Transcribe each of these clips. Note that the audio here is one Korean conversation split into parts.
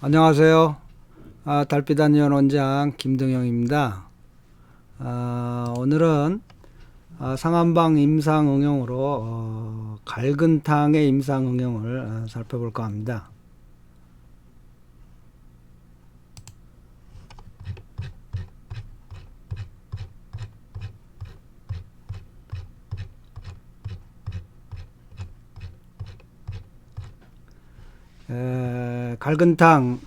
안녕하세요. 달빛안전 원장 김동영입니다. 오늘은 상한방 임상 응용으로 갈근탕의 임상 응용을 살펴볼까 합니다. 갈근탕,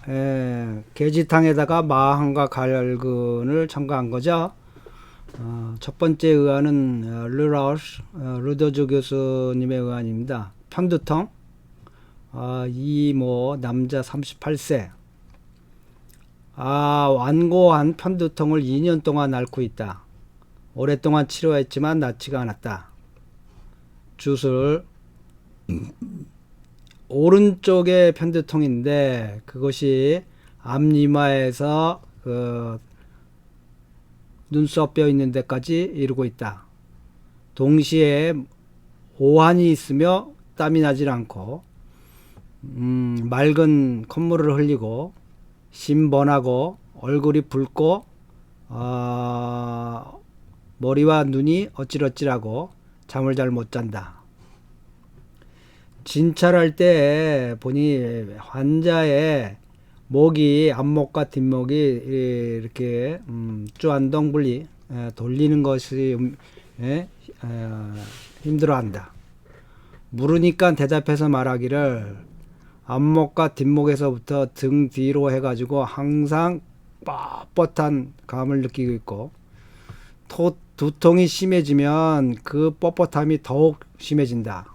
계지탕에다가 마항과 갈근을 첨가한 거죠. 첫 번째 의안은 르라우스 루더주 교수님의 의안입니다. 편두통, 이모 남자 38세. 완고한 편두통을 2년 동안 앓고 있다. 오랫동안 치료했지만 낫지가 않았다. 주술 오른쪽의 편두통인데 그것이 앞니마에서 눈썹뼈 있는 데까지 이르고 있다. 동시에 오한이 있으며 땀이 나질 않고 맑은 콧물을 흘리고 심번하고 얼굴이 붉고 머리와 눈이 어찔어찔하고 잠을 잘 못 잔다. 진찰할 때 보니 환자의 목이 앞목과 뒷목이 이렇게 쪼안동분리 돌리는 것이 힘들어한다. 물으니까 대답해서 말하기를 앞목과 뒷목에서부터 등 뒤로 해가지고 항상 뻣뻣한 감을 느끼고 있고 두통이 심해지면 그 뻣뻣함이 더욱 심해진다.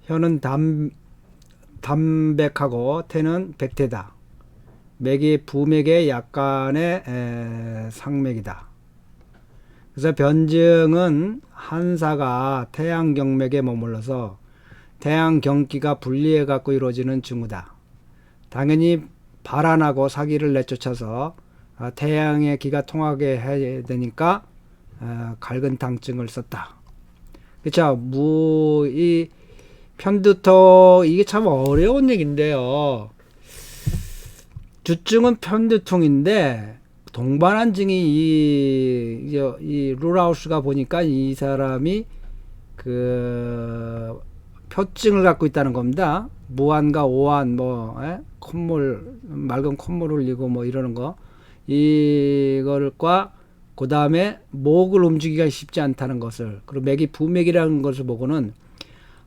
혀는 담백하고 태는 백태다. 맥이 부맥의 약간의 상맥이다. 그래서 변증은 한사가 태양경맥에 머물러서 태양경기가 분리해 갖고 이루어지는 증후다. 당연히 발안하고 사기를 내쫓아서 태양의 기가 통하게 해야 되니까 갈근탕증을 썼다. 그쵸? 이 편두통 이게 참 어려운 얘기인데요. 주증은 편두통인데 동반한 증이 이 루라우스가 보니까 이 사람이 그 표증을 갖고 있다는 겁니다. 무한과 오한 콧물 맑은 콧물 흘리고 이러는 거 이걸과 그 다음에 목을 움직이기가 쉽지 않다는 것을 그리고 맥이 부맥이라는 것을 보고는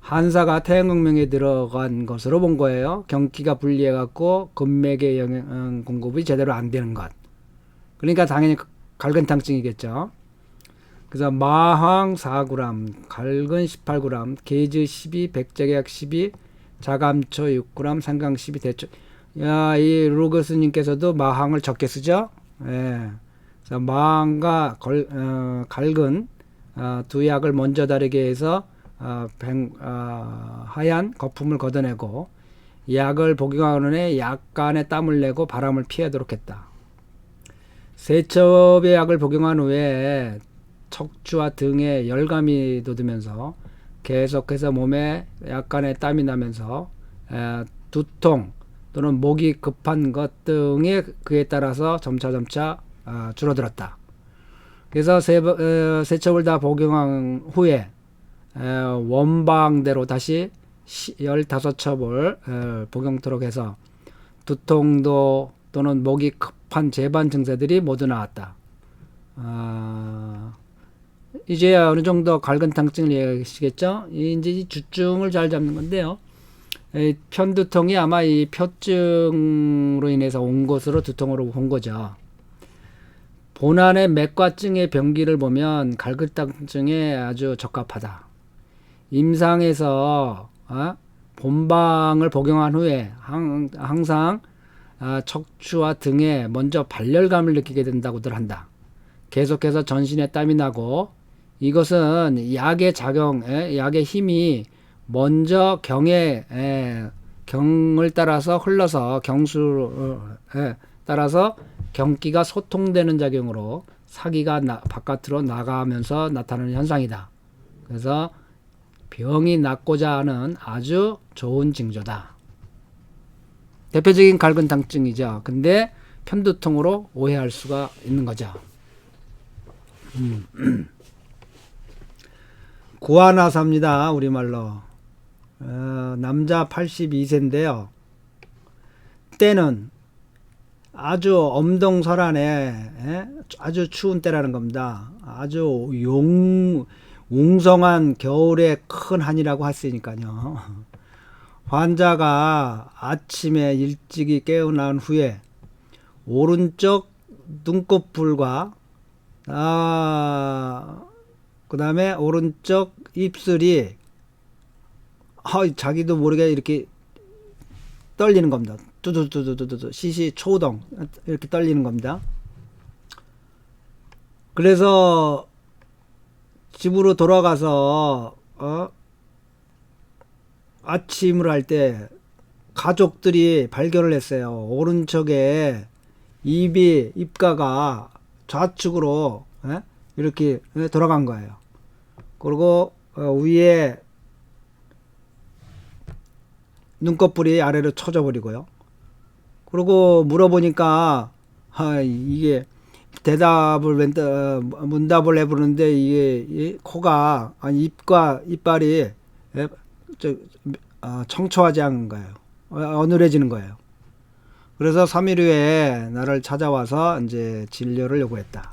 한사가 태양경맥에 들어간 것으로 본 거예요. 경기가 분리해갖고 근맥의 영양 공급이 제대로 안 되는 것. 그러니까 당연히 갈근탕증이겠죠. 그래서 마항 4g, 갈근 18g, 계즈 12, 백제약 12, 자감초 6g, 상강 12, 대초. 이 루 교수님께서도 마항을 적게 쓰죠. 예. 그래서 마항과 갈근 두 약을 먼저 다르게 해서 하얀 거품을 걷어내고 약을 복용하는 애 약간의 땀을 내고 바람을 피하도록 했다. 세첩의 약을 복용한 후에 척추와 등에 열감이 돋으면서 계속해서 몸에 약간의 땀이 나면서 두통 또는 목이 급한 것 등이 그에 따라서 점차 줄어들었다. 그래서 세첩을 다 복용한 후에 원방대로 다시 15첩을 복용토록 해서 두통도 또는 목이 급한 재반 증세들이 모두 나왔다. 이제 어느 정도 갈근탕증을 이해하시겠죠? 이제 이 주증을 잘 잡는 건데요. 편두통이 아마 이 표증으로 인해서 온 것으로 두통으로 온 거죠. 본안의 맥과증의 병기를 보면 갈근탕증에 아주 적합하다. 임상에서 본방을 복용한 후에 항상 척추와 등에 먼저 발열감을 느끼게 된다고들 한다. 계속해서 전신에 땀이 나고 이것은 약의 약의 힘이 먼저 경을 따라서 흘러서 경수에 따라서 경기가 소통되는 작용으로 사기가 바깥으로 나가면서 나타나는 현상이다. 그래서 병이 낫고자 하는 아주 좋은 징조다. 대표적인 갈근당증이죠. 근데 편두통으로 오해할 수가 있는 거죠. 구안화사입니다. 우리말로. 남자 82세인데요. 때는 아주 엄동설안에 아주 추운 때라는 겁니다. 아주 웅성한 겨울의 큰 한이라고 했으니까요. 환자가 아침에 일찍이 깨어난 후에 오른쪽 눈꺼풀과 그 다음에 오른쪽 입술이 자기도 모르게 이렇게 떨리는 겁니다. 뚜두두두두두 시시 초동 이렇게 떨리는 겁니다. 그래서 집으로 돌아가서 아침을 할 때 가족들이 발견을 했어요. 오른쪽에 입가가 좌측으로 이렇게 돌아간 거예요. 그리고 위에 눈꺼풀이 아래로 쳐져 버리고요. 그리고 물어보니까 이게 문답을 해보는데 이게 코가 입과 이빨이 청초하지 않은 거예요. 어눌해지는 거예요. 그래서 3일 후에 나를 찾아와서 이제 진료를 요구했다.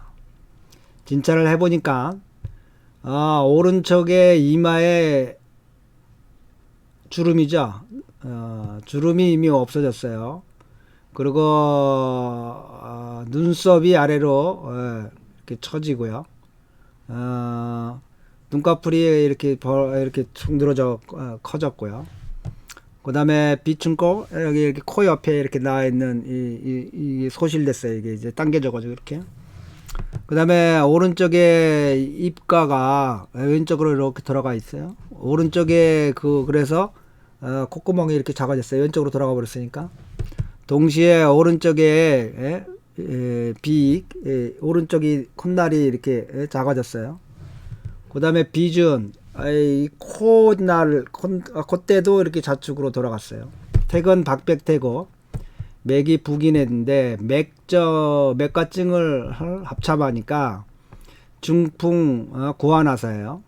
진찰을 해보니까 오른쪽에 이마에 주름이죠. 주름이 이미 없어졌어요. 그리고 눈썹이 아래로 이렇게 처지고요. 눈꺼풀이 이렇게 툭 늘어져 커졌고요. 그 다음에 비춘코 여기 이렇게 코 옆에 이렇게 나와 있는 이 소실됐어요. 이게 이제 당겨져가지고 이렇게. 그 다음에 오른쪽에 입가가 왼쪽으로 이렇게 들어가 있어요. 오른쪽에 그래서 콧구멍이 이렇게 작아졌어요. 왼쪽으로 돌아가 버렸으니까. 동시에 오른쪽에 오른쪽이 콧날이 이렇게 작아졌어요. 그 다음에 비준 콧대도 이렇게 좌측으로 돌아갔어요. 택은 박백태고 맥이 부긴했는데 맥과증을 합참하니까 중풍 구안화사예요.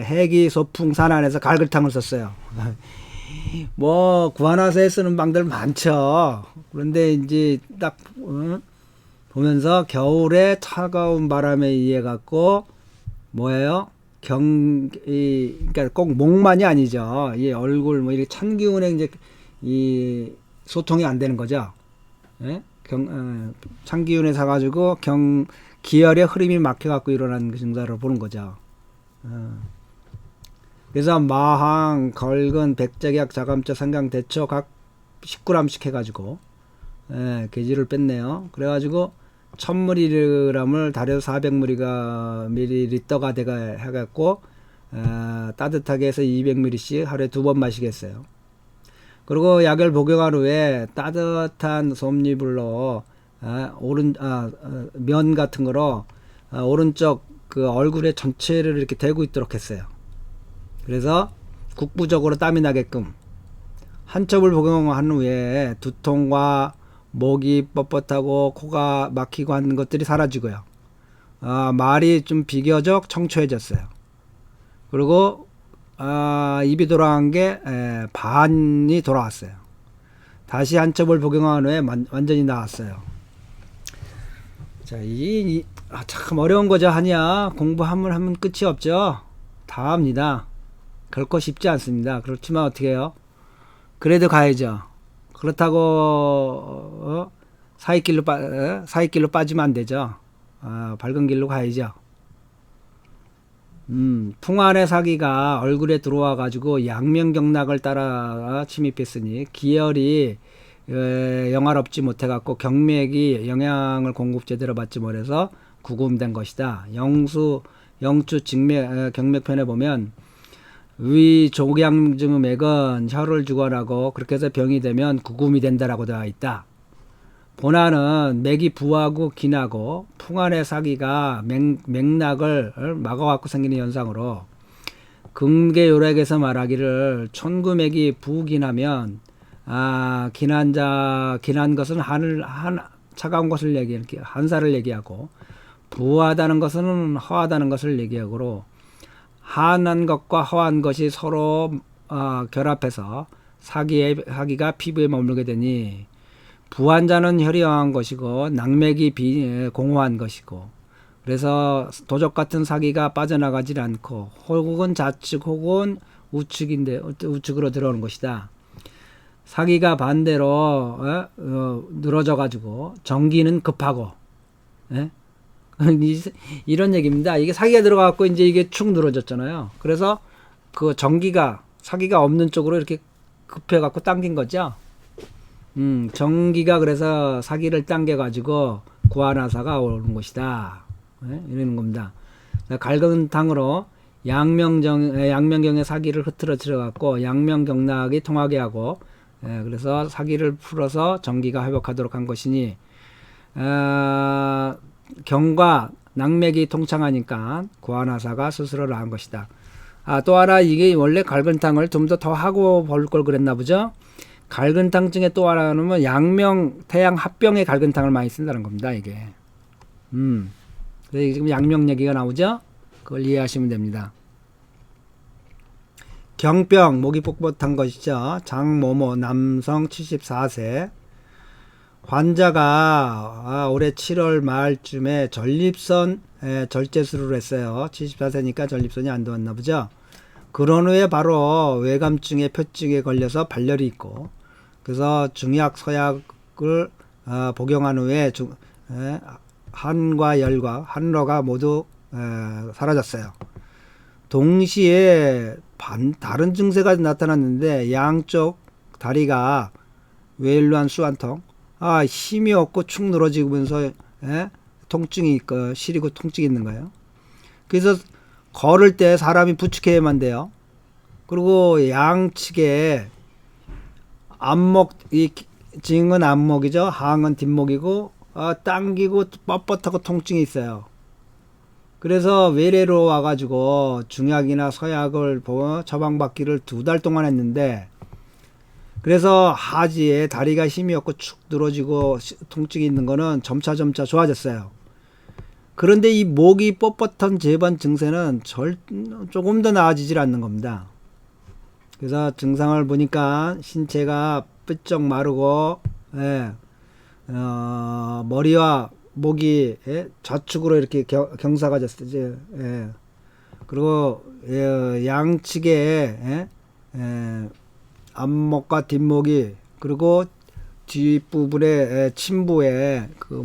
해기 소풍 산안에서 갈글탕을 썼어요. 뭐 구안화사에 쓰는 방들 많죠. 그런데 이제 딱 보면서 겨울에 차가운 바람에 의해 갖고 뭐예요? 그러니까 꼭 목만이 아니죠. 이 얼굴 뭐 이렇게 찬 기운에 이제 이 소통이 안 되는 거죠. 예? 찬 기운에 사가지고 기혈의 흐름이 막혀갖고 일어나는 그 증상을 보는 거죠. 그래서 마항, 걸근, 백작약, 자감자, 상강, 대처 각 10g씩 해가지고 계지를 뺐네요. 그래가지고 1000mg을 달여서 400ml가 돼가 해갖고 따뜻하게 해서 200ml씩 하루에 2번 마시겠어요. 그리고 약을 복용한 후에 따뜻한 솜니불로 면 같은 거로 오른쪽 그 얼굴에 전체를 이렇게 대고 있도록 했어요. 그래서 국부적으로 땀이 나게끔 한 첩을 복용한 후에 두통과 목이 뻣뻣하고 코가 막히고 하는 것들이 사라지고요. 말이 좀 비교적 청초해졌어요. 그리고 입이 돌아간 게 반이 돌아왔어요. 다시 한 첩을 복용한 후에 완전히 나았어요. 자, 참 어려운 거죠. 하냐 공부하면 끝이 없죠. 다 합니다. 결코 쉽지 않습니다. 그렇지만 어떻게 해요? 그래도 가야죠. 그렇다고 사이길로 빠지면 안 되죠. 밝은 길로 가야죠. 풍안의 사기가 얼굴에 들어와 가지고 양면경락을 따라 침입했으니 기혈이 영화롭지 못해 갖고 경맥이 영양을 공급 제대로 받지 못해서 구금된 것이다. 영추 경맥편에 보면 위 조경증 맥은 혀를 주관하고 그렇게 해서 병이 되면 구금이 된다라고 되어 있다. 본안은 맥이 부하고 긴하고 풍안의 사기가 맥락을 막아갖고 생기는 현상으로 근계요락에서 말하기를 촌구맥이 부긴하면 긴한 것은 차가운 것을 한사를 얘기하고, 부하다는 것은 허하다는 것을 얘기하고, 한한 것과 허한 것이 서로 결합해서 사기가 피부에 머물게 되니, 부한 자는 혈이왕한 것이고 낙맥이 공허한 것이고, 그래서 도적 같은 사기가 빠져나가질 않고 혹은 좌측 혹은 우측으로 들어오는 것이다. 사기가 반대로 늘어져 가지고 정기는 급하고, 예? 이런 얘기입니다. 이게 사기가 들어가 갖고 이제 이게 축 늘어졌잖아요. 그래서 그 사기가 없는 쪽으로 이렇게 급해 갖고 당긴 거죠. 정기가 그래서 사기를 당겨 가지고 구하나사가 오는 것이다. 이러는 겁니다. 갈근탕으로 양명경의 사기를 흐트러뜨려 갖고 양명경락이 통하게 하고, 그래서 사기를 풀어서 정기가 회복하도록 한 것이니, 경과 낙맥이 통창하니까 구하나사가 스스로 나은 것이다. 또 하나, 이게 원래 갈근탕을 좀 더 하고 볼 걸 그랬나 보죠. 갈근탕 중에 또 하나는 태양 합병의 갈근탕을 많이 쓴다는 겁니다, 이게. 그래서 지금 양명 얘기가 나오죠? 그걸 이해하시면 됩니다. 경병, 목이 뻣뻣한 것이죠. 장모모, 남성 74세. 환자가 올해 7월 말쯤에 전립선 절제술을 했어요. 74세니까 전립선이 안 좋았나 보죠. 그런 후에 바로 외감증에 표증에 걸려서 발열이 있고, 그래서 중약 서약을 복용한 후에 한과 열과 한러가 모두 사라졌어요. 동시에 다른 증세가 나타났는데, 양쪽 다리가 외일루한 수완통, 힘이 없고 축 늘어지면서 통증이 있고 시리고 통증이 있는 거예요. 그래서 걸을 때 사람이 부축해야만 돼요. 그리고 양측에 이 징은 앞목이죠. 항은 뒷목이고, 당기고 뻣뻣하고 통증이 있어요. 그래서 외래로 와가지고 중약이나 서약을 처방받기를 2달 동안 했는데, 그래서 하지에 다리가 힘이 없고 축 늘어지고 통증이 있는 거는 점차 좋아졌어요. 그런데 이 목이 뻣뻣한 재반 증세는 조금 더 나아지질 않는 겁니다. 그래서 증상을 보니까 신체가 삐쩍 마르고, 머리와 목이 좌측으로 이렇게 경사가 졌어요. 그리고 양측에 앞목과 뒷목이, 그리고 뒷부분에 침부에 그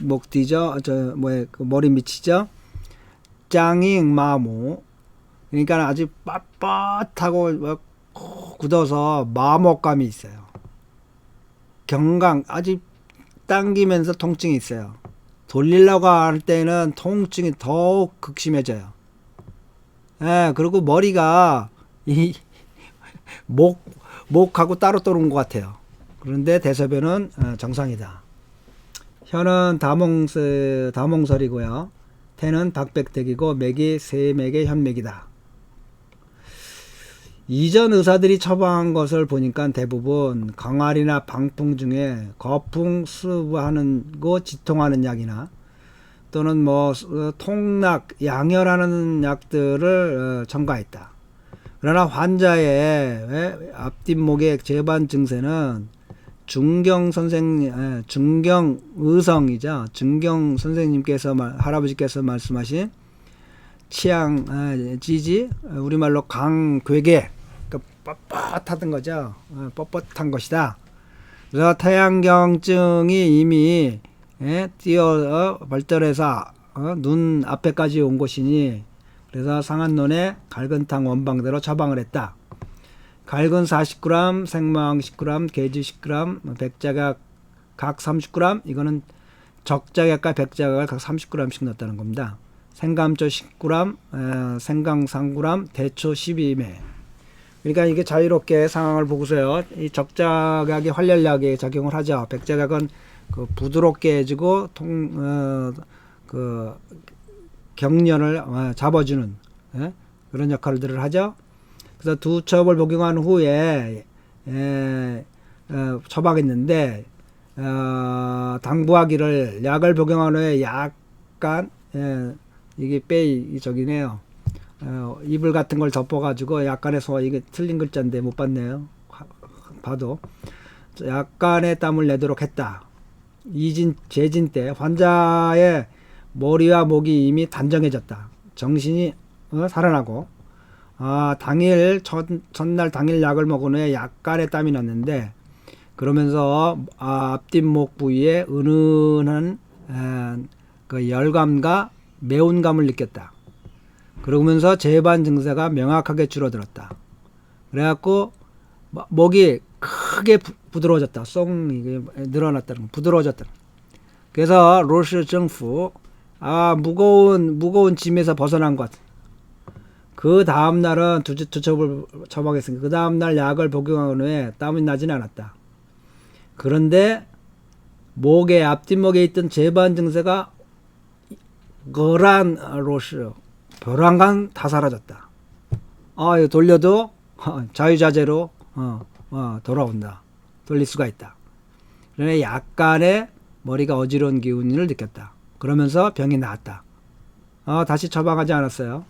목 뒤죠, 그 머리 밑이죠, 짱잉 마모, 그러니까 아주 빳빳하고 굳어서 마목감이 있어요. 경강, 아주 당기면서 통증이 있어요. 돌리려고 할 때는 통증이 더욱 극심해져요. 그리고 머리가 목하고 따로 떠오른 것 같아요. 그런데 대소변은 정상이다. 혀는 다몽설이고요. 태는 박백택이고 맥이 세맥의 현맥이다. 이전 의사들이 처방한 것을 보니까 대부분 강활이나 방풍 중에 거풍 수부하는 거 지통하는 약이나 또는 통락, 양혈하는 약들을 첨가했다. 그러나 환자의 앞뒷목의 재반 증세는 중경 선생님께서 할아버지께서 말씀하신 지지, 우리말로 강괴계, 그러니까 뻣뻣하던 거죠. 뻣뻣한 것이다. 그래서 태양경증이 이미 발달해서 눈 앞에까지 온 것이니, 그래서 상한론에 갈근탕 원방대로 처방을 했다. 갈근 40g, 생마항 10g, 계지 10g, 백자각 각 30g, 이거는 적자각과 백자각을 각 30g씩 넣었다는 겁니다. 생감초 10g, 생강 3g, 대초 12매. 그러니까 이게 자유롭게 상황을 보고서요, 이 적자각이 활렬약에 작용을 하죠. 백자각은 그 부드럽게 해주고 그 경련을 잡아주는 그런 역할들을 하죠. 그래서 두 첩을 복용한 후에 처방했는데 당부하기를 약을 복용한 후에 약간 이게 저기네요. 이불 같은 걸 덮어가지고 약간의 소화, 이게 틀린 글자인데 못 봤네요. 봐도 약간의 땀을 내도록 했다. 재진 때 환자의 머리와 목이 이미 단정해졌다. 정신이 살아나고 전날 당일 약을 먹은 후에 약간의 땀이 났는데 그러면서 앞뒷목 부위에 은은한 그 열감과 매운감을 느꼈다. 그러면서 재반 증세가 명확하게 줄어들었다. 그래갖고 목이 크게 부드러워졌다. 이게 늘어났다는 거, 부드러워졌다. 그래서 로시 정府무거운 짐에서 벗어난 것. 그 다음 날은 두 첩을 처방했으니까 그 다음 날 약을 복용한 후에 땀이 나진 않았다. 그런데 목에 앞뒷목에 있던 재반 증세가 거란 로시 벼랑간 다 사라졌다. 이거 돌려도 자유자재로 돌아온다. 돌릴 수가 있다. 그러나 약간의 머리가 어지러운 기운을 느꼈다. 그러면서 병이 나았다. 다시 처방하지 않았어요.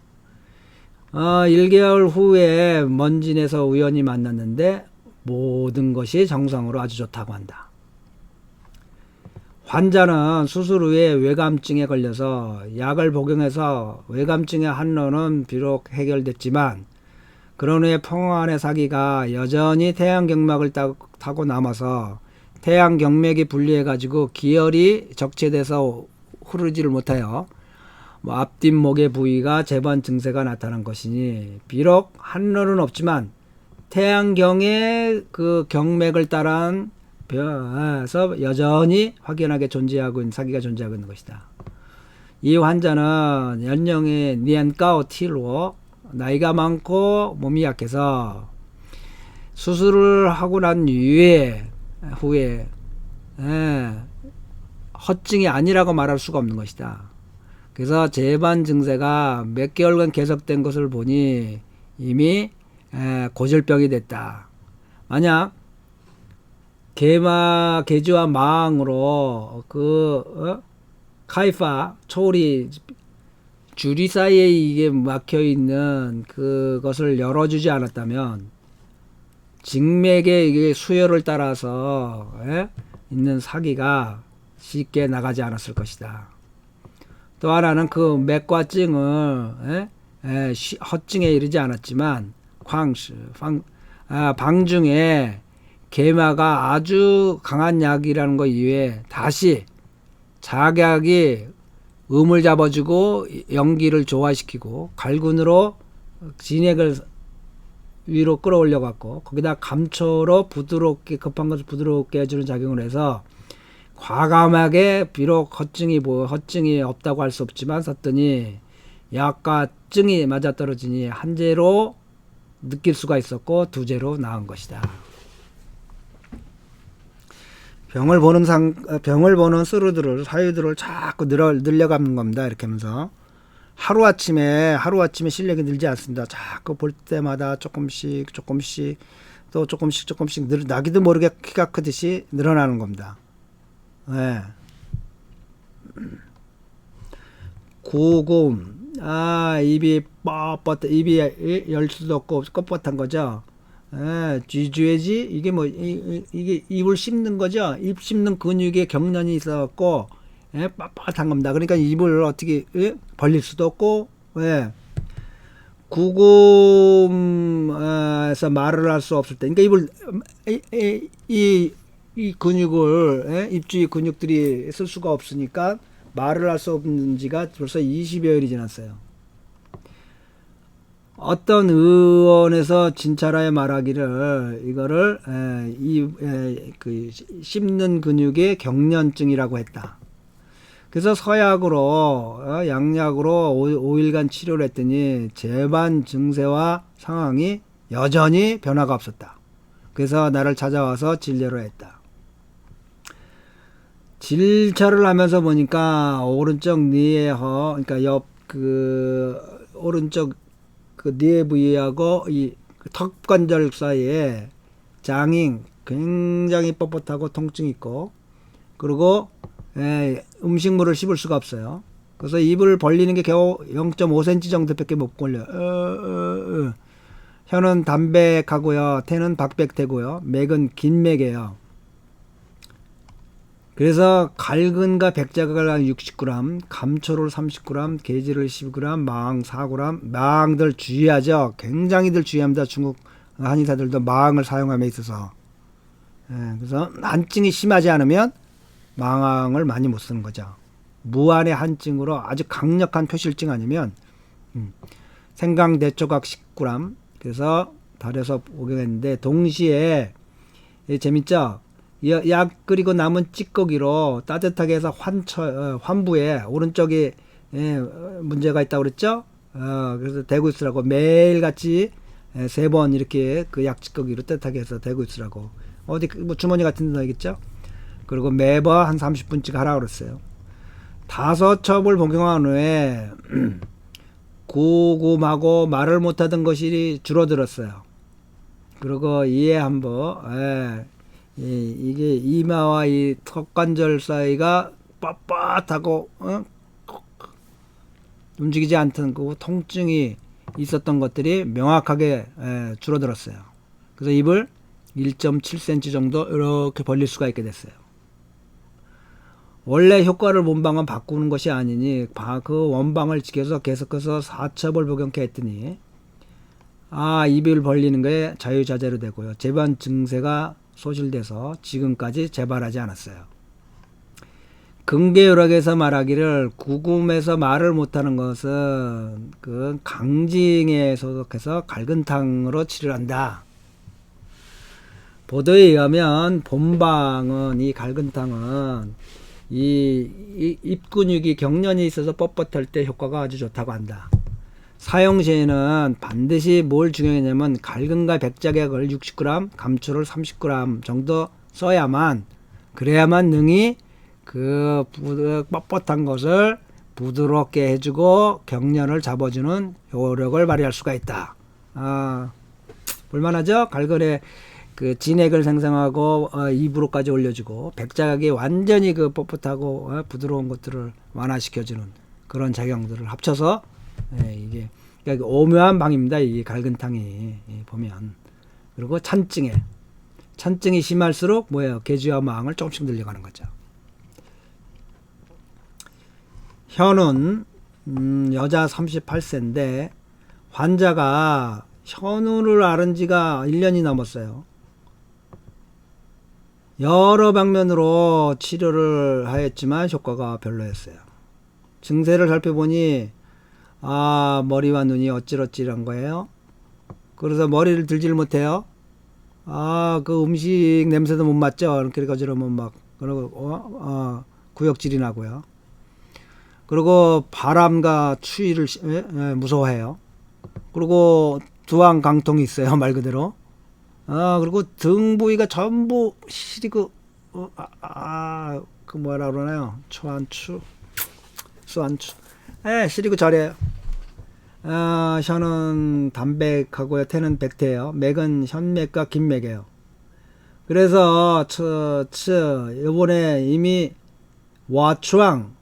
1개월 후에 먼진에서 우연히 만났는데 모든 것이 정상으로 아주 좋다고 한다. 환자는 수술 후에 외감증에 걸려서 약을 복용해서 외감증의 한로는 비록 해결됐지만 그런 후에 평안의 사기가 여전히 태양경막을 타고 남아서 태양경맥이 분리해가지고 기혈이 적체돼서 흐르지를 못하여 앞뒷목의 부위가 재반 증세가 나타난 것이니 비록 한로는 없지만 태양경의 그 경맥을 따른 벼에서 여전히 확연하게 존재하고 있는 사기가 존재하고 있는 것이다. 이 환자는 연령의 니안가오 티로 나이가 많고 몸이 약해서 수술을 하고 난 후에 허증이 아니라고 말할 수가 없는 것이다. 그래서 재반 증세가 몇 개월간 계속된 것을 보니 이미 고질병이 됐다. 만약 개주와 마항으로 카이파 초리 주리 사이에 이게 막혀 있는 그것을 열어주지 않았다면 직맥의 이게 수혈을 따라서 있는 사기가 쉽게 나가지 않았을 것이다. 또 하나는 그 맥과증을 허증에 이르지 않았지만 방중에 계마가 아주 강한 약이라는 것 이외에 다시 작약이 음을 잡아주고 연기를 조화시키고 갈군으로 진액을 위로 끌어올려 갖고 거기다 감초로 부드럽게 급한 것을 부드럽게 해주는 작용을 해서 과감하게 비록 허증이 없다고 할 수 없지만 썼더니 약과 증이 맞아떨어지니 한 재로 느낄 수가 있었고 두 재로 나은 것이다. 병을 보는 사유들을 자꾸 늘려가는 겁니다. 이렇게 하면서 하루아침에 실력이 늘지 않습니다. 자꾸 볼 때마다 조금씩 또 조금씩 나기도 모르게 키가 크듯이 늘어나는 겁니다. 고고음 입이 입이 열 수도 없고 뻣뻣한 거죠. 쥐쥐해지 이게 이게 입을 씹는 거죠. 입 씹는 근육에 경련이 있어갖고 빳빳한 겁니다. 그러니까 입을 어떻게 벌릴 수도 없고 구금에서 말을 할 수 없을 때, 그러니까 입을 이 근육을 입주위 근육들이 쓸 수가 없으니까 말을 할 수 없는 지가 벌써 20여일이 지났어요. 어떤 의원에서 진찰하여 말하기를 이거를 그 씹는 근육의 경련증이라고 했다. 그래서 서약으로 양약으로 5일간 치료를 했더니 재반 증세와 상황이 여전히 변화가 없었다. 그래서 나를 찾아와서 진료를 했다. 진찰을 하면서 보니까 오른쪽 뉘에허, 그러니까 옆 오른쪽 그 뉘에 부위하고 이 턱관절 사이에 장잉 굉장히 뻣뻣하고 통증 있고, 그리고 음식물을 씹을 수가 없어요. 그래서 입을 벌리는 게 겨우 0.5cm 정도밖에 못 벌려요. 혀는 담백하고요. 태는 박백태고요. 맥은 긴 맥이에요. 그래서 갈근과 백자가 60g, 감초를 30g, 게지를 10g, 망 4g. 망들 주의하죠. 굉장히들 주의합니다. 중국 한의사들도 망을 사용함에 있어서. 그래서 한증이 심하지 않으면 망을 많이 못 쓰는 거죠. 무한의 한증으로 아주 강력한 표실증 아니면 생강대초각 10g. 그래서 달여서 복용했는데 동시에 재밌죠? 약 끓이고 남은 찌꺼기로 따뜻하게 해서 환부에 오른쪽이 문제가 있다고 그랬죠? 그래서 대고 있으라고 매일같이 3번 이렇게 그 약 찌꺼기로 따뜻하게 해서 대고 있으라고. 어디 뭐 주머니 같은 데 넣겠죠? 그리고 매번 한 30분씩 하라고 그랬어요. 5첩을 복용한 후에 구금하고 말을 못하던 것이 줄어들었어요. 그리고 이에 한번 이게 이마와 이 턱관절 사이가 뻣뻣하고 움직이지 않던 그 통증이 있었던 것들이 명확하게 줄어들었어요. 그래서 입을 1.7cm 정도 이렇게 벌릴 수가 있게 됐어요. 원래 효과를 본방은 바꾸는 것이 아니니 그 원방을 지켜서 계속해서 4첩을 복용케 했더니 입을 벌리는 게 자유자재로 되고요. 재반 증세가 소실돼서 지금까지 재발하지 않았어요. 근계요락에서 말하기를 구금에서 말을 못하는 것은 그 강징에 소속해서 갈근탕으로 치료를 한다. 보도에 의하면 본방은 이 갈근탕은 이 입근육이 경련이 있어서 뻣뻣할 때 효과가 아주 좋다고 한다. 사용 시에는 반드시 뭘 중요하냐면 갈근과 백작약을 60g, 감초를 30g 정도 써야만 그래야만 능히 그 뻣뻣한 것을 부드럽게 해주고 경련을 잡아주는 효력을 발휘할 수가 있다. 볼만하죠? 갈근에 그 진액을 생성하고 입으로까지 올려주고 백작약이 완전히 그 뻣뻣하고 부드러운 것들을 완화시켜주는 그런 작용들을 합쳐서 이게 그러니까 오묘한 방입니다. 이 갈근탕이 보면. 그리고 찬증이 심할수록 뭐예요? 계주와 망을 조금씩 늘려가는 거죠. 현우는 여자 38세인데 환자가 현우를 앓은 지가 1년이 넘었어요. 여러 방면으로 치료를 하였지만 효과가 별로였어요. 증세를 살펴보니 머리와 눈이 어찌러찌한 거예요. 그래서 머리를 들지를 못해요. 그 음식 냄새도 못 맡죠. 그러니까 저러면 막 그리고 구역질이 나고요. 그리고 바람과 추위를 무서워해요. 그리고 두항강통이 있어요. 말 그대로. 그리고 등 부위가 전부 시리고 그 뭐라 그러나요? 수안추 시리고 저래요. 혀는 담백하고요. 태는 백태예요. 맥은 현맥과 긴맥이에요. 그래서 이번에 이미 와추왕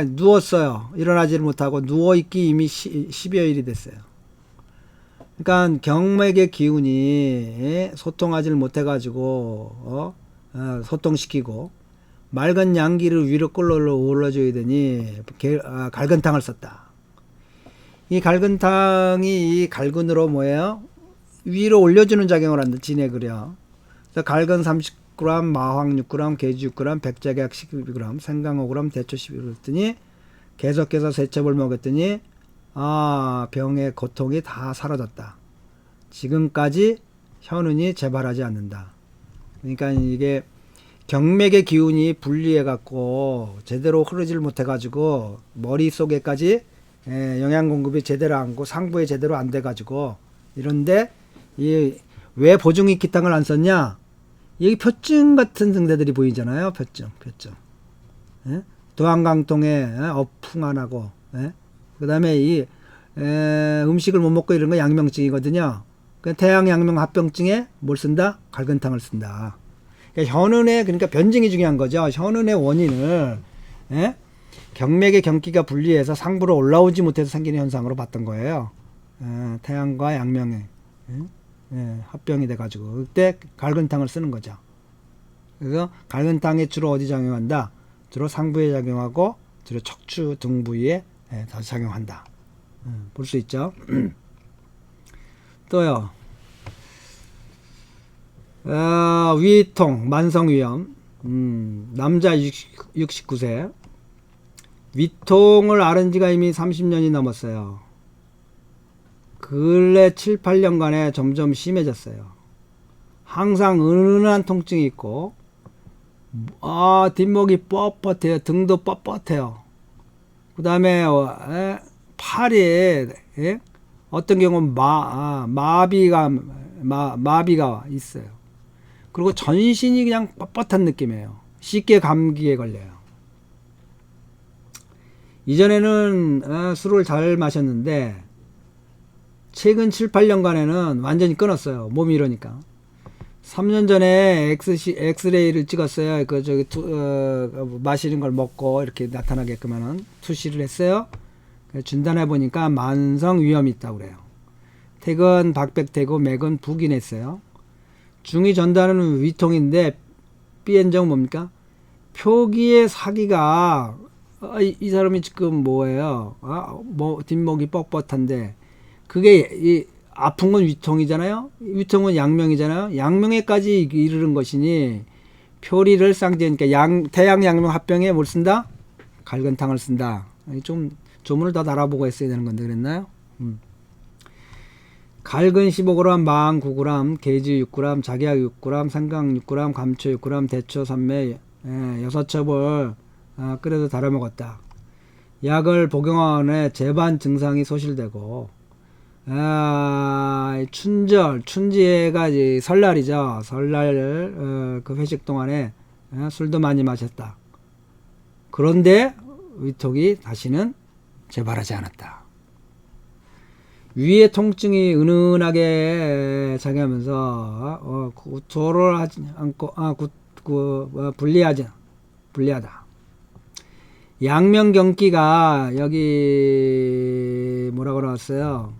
누웠어요. 일어나지를 못하고 누워있기 이미 10여일이 됐어요. 그러니까 경맥의 기운이 소통하지를 못해가지고 소통시키고 맑은 양기를 위로 끌어 올려줘야 되니 갈근탕을 썼다. 이 갈근탕이 이 갈근으로 뭐예요? 위로 올려주는 작용을 한다. 진액을요. 그래서 갈근 30g, 마황 6g, 게지 6g, 백작약 12g, 생강 5g, 대초 12g 했더니 계속해서 3첩을 먹였더니 병의 고통이 다 사라졌다. 지금까지 현운이 재발하지 않는다. 그러니까 이게 경맥의 기운이 분리해 갖고 제대로 흐르질 못해 가지고 머릿속에까지 영양 공급이 제대로 안고 상부에 제대로 안 돼 가지고 이런데 왜 보증익 기탕을 안 썼냐? 여기 표증 같은 증세들이 보이잖아요. 표증. 도항강통에 어풍 안 하고 그 다음에 이 음식을 못 먹고 이런 거 양명증이거든요. 그 태양양명합병증에 뭘 쓴다? 갈근탕을 쓴다. 그러니까 현은의, 그러니까 변증이 중요한 거죠. 현은의 원인을, 예? 경맥의 경기가 분리해서 상부로 올라오지 못해서 생기는 현상으로 봤던 거예요. 태양과 양명의, 합병이 돼가지고 그때 갈근탕을 쓰는 거죠. 그래서 갈근탕이 주로 어디 작용한다? 주로 상부에 작용하고 주로 척추 등 부위에 다시 작용한다. 볼 수 있죠. 또요. 위통, 만성위염. 남자 69세. 위통을 앓은 지가 이미 30년이 넘었어요. 근래 7, 8년간에 점점 심해졌어요. 항상 은은한 통증이 있고, 뒷목이 뻣뻣해요. 등도 뻣뻣해요. 그 다음에, 팔에, 어떤 경우는 마비가 있어요. 그리고 전신이 그냥 뻣뻣한 느낌이에요. 쉽게 감기에 걸려요. 이전에는 술을 잘 마셨는데 최근 7, 8년간에는 완전히 끊었어요. 몸이 이러니까. 3년 전에 엑스레이를 찍었어요. 마시는 걸 먹고 이렇게 나타나게끔은 투시를 했어요. 진단해 보니까 만성 위염이 있다고 그래요. 택은 박백되고 맥은 부긴했어요. 중이 전달은 위통인데 B엔정 뭡니까? 표기의 사기가 이 사람이 지금 뭐예요? 뒷목이 뻣뻣한데 그게 아픈 건 위통이잖아요. 위통은 양명이잖아요. 양명에까지 이르는 것이니 표리를 쌍지니까 태양 양명 합병에 뭘 쓴다? 갈근탕을 쓴다. 좀 조문을 더 달아보고 했어야 되는 건데 그랬나요? 갈근 15g, 망 9g, 계지 6g, 작약 6g, 생강 6g, 감초 6g, 대초 3매 6첩을 끓여서 달아 먹었다. 약을 복용하는 재반 증상이 소실되고 춘지가 설날이죠. 설날 그 회식 동안에 술도 많이 마셨다. 그런데 위통이 다시는 재발하지 않았다. 위의 통증이 은은하게 작용하면서 구토를 하지 않고 불리하다. 양명경기가 여기 뭐라고 나왔어요?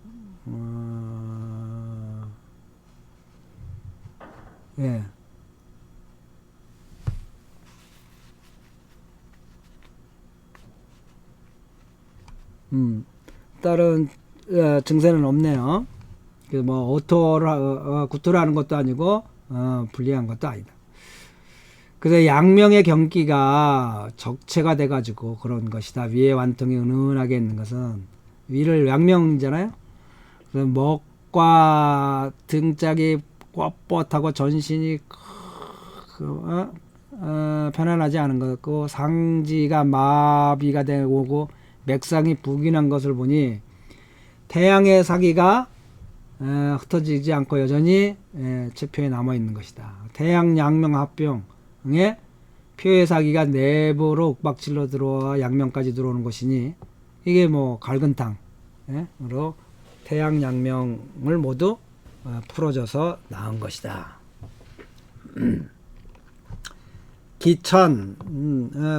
예. 다른 증세는 없네요. 뭐 구토를 하는 것도 아니고 불리한 것도 아니다. 그래서 양명의 경기가 적체가 돼가지고 그런 것이다. 위에 완통이 은은하게 있는 것은 위를 양명이잖아요. 그래서 목과 등짝이 뻣뻣하고 전신이 편안하지 않은 것 같고 상지가 마비가 되고 맥상이 부긴한 것을 보니 태양의 사기가 흩어지지 않고 여전히 체표에 남아있는 것이다. 태양 양명 합병의 표의 사기가 내부로 윽박질러 들어와 양명까지 들어오는 것이니 이게 뭐 갈근탕으로 태양 양명을 모두 풀어줘서 나은 것이다. 기천,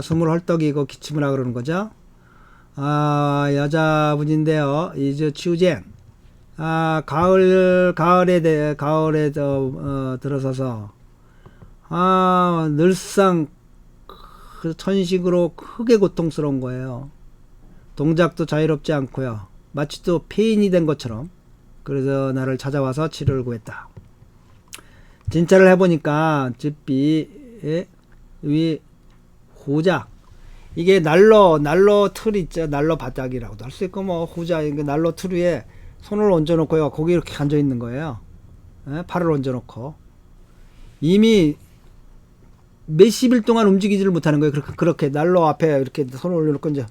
숨을 헐떡이고 기침을 하고 그러는 거죠. 여자분인데요. 이제 치우젠. 가을에 들어서서, 늘상 천식으로 크게 고통스러운 거예요. 동작도 자유롭지 않고요. 마치 또 폐인이 된 것처럼. 그래서 나를 찾아와서 치료를 구했다. 진찰을 해보니까 집비 위 호작, 이게 난로 틀 있죠. 난로 바닥이라고도 할 수 있고 뭐 호작, 난로 틀 위에 손을 얹어놓고요. 거기 이렇게 앉아 있는 거예요. 팔을 얹어놓고 이미 몇십일 동안 움직이지를 못하는 거예요. 그렇게 난로 앞에 이렇게 손을 올려놓고 이제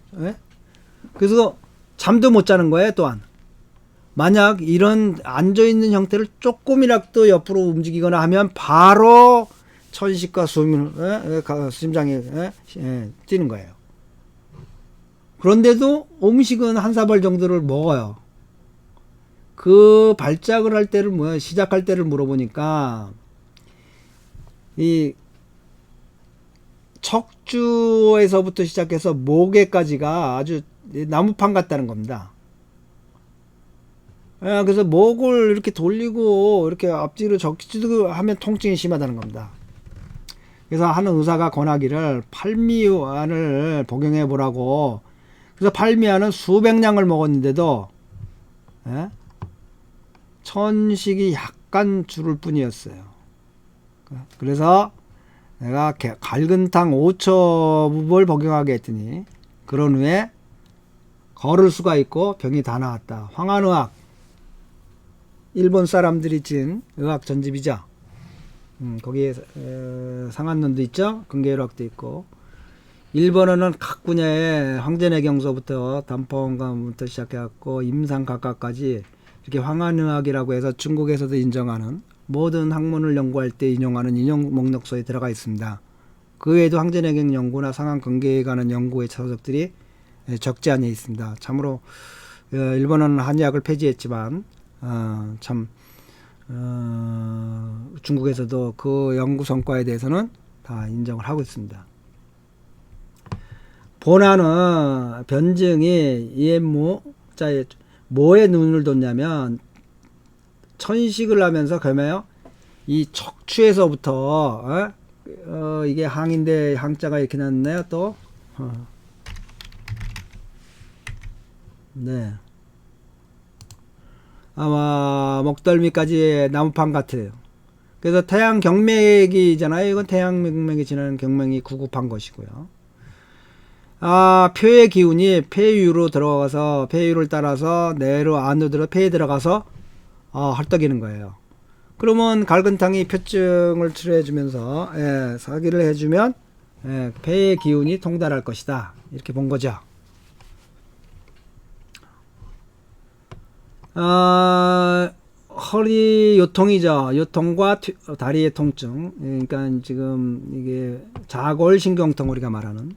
그래서 잠도 못 자는 거예요. 또한 만약 이런 앉아있는 형태를 조금이라도 옆으로 움직이거나 하면 바로 천식과 심장이 뛰는 거예요. 그런데도 음식은 한 사발 정도를 먹어요. 그 발작을 할 때를 시작할 때를 물어보니까 이 척추에서부터 시작해서 목에까지가 아주 나무판 같다는 겁니다. 그래서 목을 이렇게 돌리고 이렇게 앞뒤로 적지도 하면 통증이 심하다는 겁니다. 그래서 하는 의사가 권하기를 팔미안을 복용해 보라고. 그래서 팔미안은 수백 량을 먹었는데도 천식이 약간 줄을 뿐이었어요. 그래서 내가 갈근탕 5첩을 복용하게 했더니 그런 후에 걸을 수가 있고 병이 다 나았다. 황한의학, 일본 사람들이 진 의학 전집이죠. 거기에 상한론도 있죠. 근계의학도 있고. 일본어는 각 분야의 황제내경서부터 단포원감부터 시작해갖고 임상각과까지 이렇게 황한의학이라고 해서 중국에서도 인정하는 모든 학문을 연구할 때 인용하는 인용 목록서에 들어가 있습니다. 그 외에도 황제내경 연구나 상한 근계에 관한 연구의 서적들이 적지 않아 있습니다. 참으로 일본은 한의학을 폐지했지만 중국에서도 그 연구 성과에 대해서는 다 인정을 하고 있습니다. 본안은 변증이 이엠무 자에 뭐에 눈을 뒀냐면 천식을 하면서 그러면요 이 척추에서부터 이게 항인데 항자가 이렇게 났네요. 또 네. 아마 목덜미까지 나무판 같아요. 그래서 태양 경맥이잖아요. 이건 태양 경맥이 지나는 경맥이 구급한 것이고요. 표의 기운이 폐유로 들어가서 폐유를 따라서 내로 안으로 들어 폐에 들어가서 헐떡이는 거예요. 그러면 갈근탕이 표증을 치료해주면서 사기를 해주면 폐의 기운이 통달할 것이다. 이렇게 본 거죠. 허리 요통이죠. 요통과 다리의 통증. 그러니까 지금 이게 자골신경통 우리가 말하는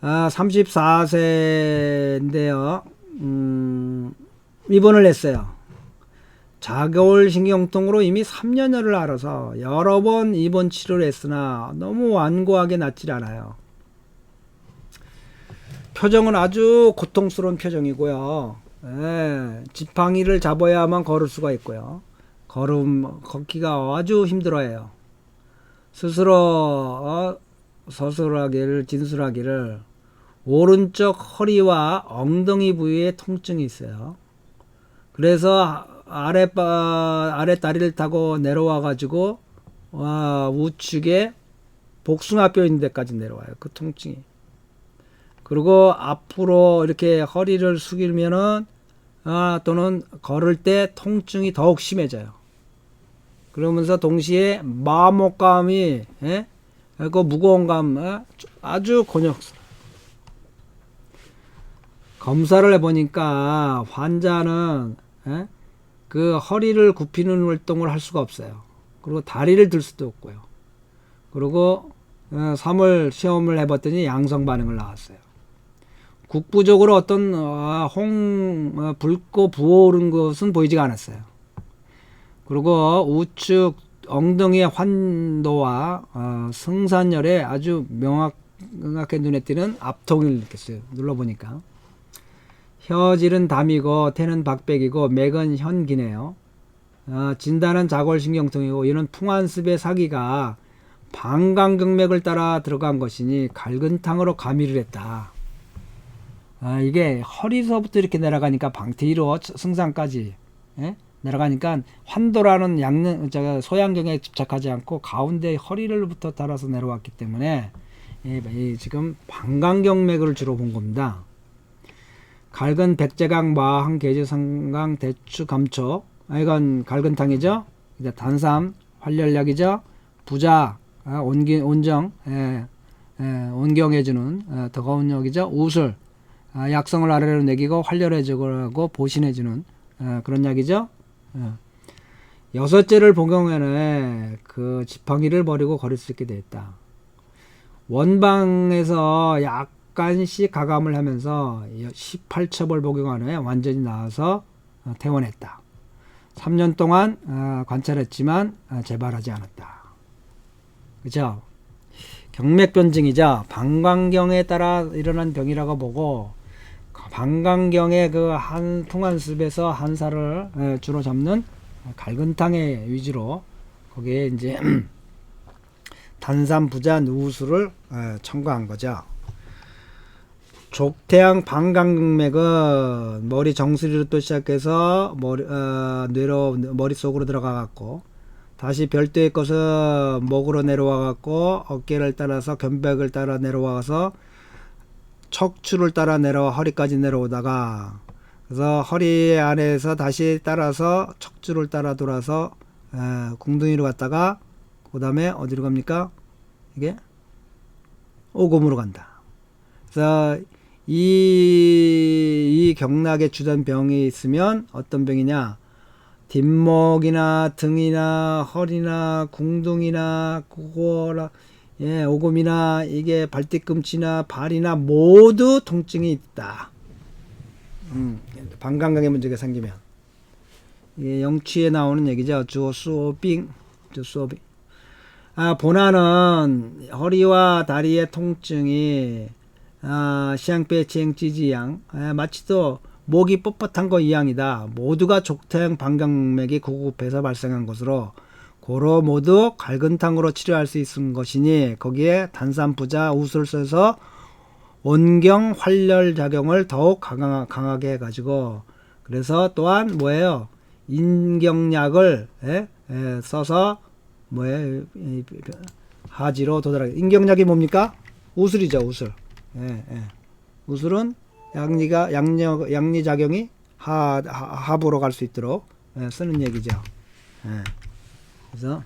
34세인데요. 입원을 했어요. 자골신경통으로 이미 3년여를 앓아서 여러 번 입원 치료를 했으나 너무 완고하게 낫질 않아요. 표정은 아주 고통스러운 표정이고요. 지팡이를 잡아야만 걸을 수가 있고요. 걷기가 아주 힘들어해요. 스스로 서술하기를 진술하기를 오른쪽 허리와 엉덩이 부위에 통증이 있어요. 그래서 아래 다리를 타고 내려와 가지고 우측에 복숭아뼈 있는 데까지 내려와요. 그 통증이. 그리고 앞으로 이렇게 허리를 숙이면은 또는 걸을 때 통증이 더욱 심해져요. 그러면서 동시에 마모감이 그 무거운 감 아주 곤욕스러워. 검사를 해보니까 환자는 그 허리를 굽히는 활동을 할 수가 없어요. 그리고 다리를 들 수도 없고요. 그리고 3월 시험을 해봤더니 양성 반응을 나왔어요. 국부적으로 어떤 붉고 부어오른 것은 보이지가 않았어요. 그리고 우측 엉덩이의 환도와 승산열에 아주 명확하게 눈에 띄는 압통을 느꼈어요. 눌러보니까 혀질은 담이고 태는 박백이고 맥은 현기네요. 진단은 자골신경통이고 이는 풍한습의 사기가 방광경맥을 따라 들어간 것이니 갈근탕으로 가미를 했다. 이게 허리서부터 이렇게 내려가니까 방티로 승상까지 내려가니까 환도라는 소양경에 집착하지 않고 가운데 허리를부터 따라서 내려왔기 때문에 지금 방광경맥을 주로 본 겁니다. 갈근 백제강 마항 계주 성강 대추 감초 이건 갈근탕이죠. 단삼 활혈약이죠. 부자 온정 온경해주는 더가운 약이죠. 우술 약성을 아래로 내기고 활혈해주고 보신해주는 그런 약이죠. 6제를 복용해내 그 지팡이를 버리고 걸을 수 있게 되었다. 원방에서 약간씩 가감을 하면서 18첩을 복용한 후에 완전히 나아서 퇴원했다. 3년 동안 관찰했지만 재발하지 않았다. 그죠? 경맥변증이자 방광경에 따라 일어난 병이라고 보고, 방광경의 그 한 풍한습에서 한사를 주로 잡는 갈근탕의 위주로 거기에 이제 단삼부자 누우수를 첨가한 거죠. 족태양 방광맥은 머리 정수리로부터 시작해서 머릿속으로 들어가 갖고 다시 별도의 것은 목으로 내려와 갖고 어깨를 따라서 견백을 따라 내려와서 척추를 따라 내려와 허리까지 내려오다가, 그래서 허리 안에서 다시 따라서 척추를 따라 돌아서 궁둥이로 갔다가 그 다음에 어디로 갑니까? 이게 오금으로 간다. 그래서 이 경락에 주된 병이 있으면 어떤 병이냐? 뒷목이나 등이나 허리나 궁둥이나 코골, 오금이나 이게 발뒤꿈치나 발이나 모두 통증이 있다. 방광경의 문제가 생기면 이게 영취에 나오는 얘기죠. 주소빙. 본안은 허리와 다리의 통증이 시양배치행지지양 마치도 목이 뻣뻣한 거 이양이다. 모두가 족태양 방광맥이 구급해서 발생한 것으로 고로 모두 갈근탕으로 치료할 수 있는 것이니 거기에 단삼부자 우수를 써서 원경 활렬 작용을 더욱 강하게 해가지고, 그래서 또한 뭐예요? 인경약을 써서 하지로 도달하게. 인경약이 뭡니까? 우술이죠. 우술. 우술은 양리 작용이 하부로 갈 수 있도록 쓰는 얘기죠. 그래서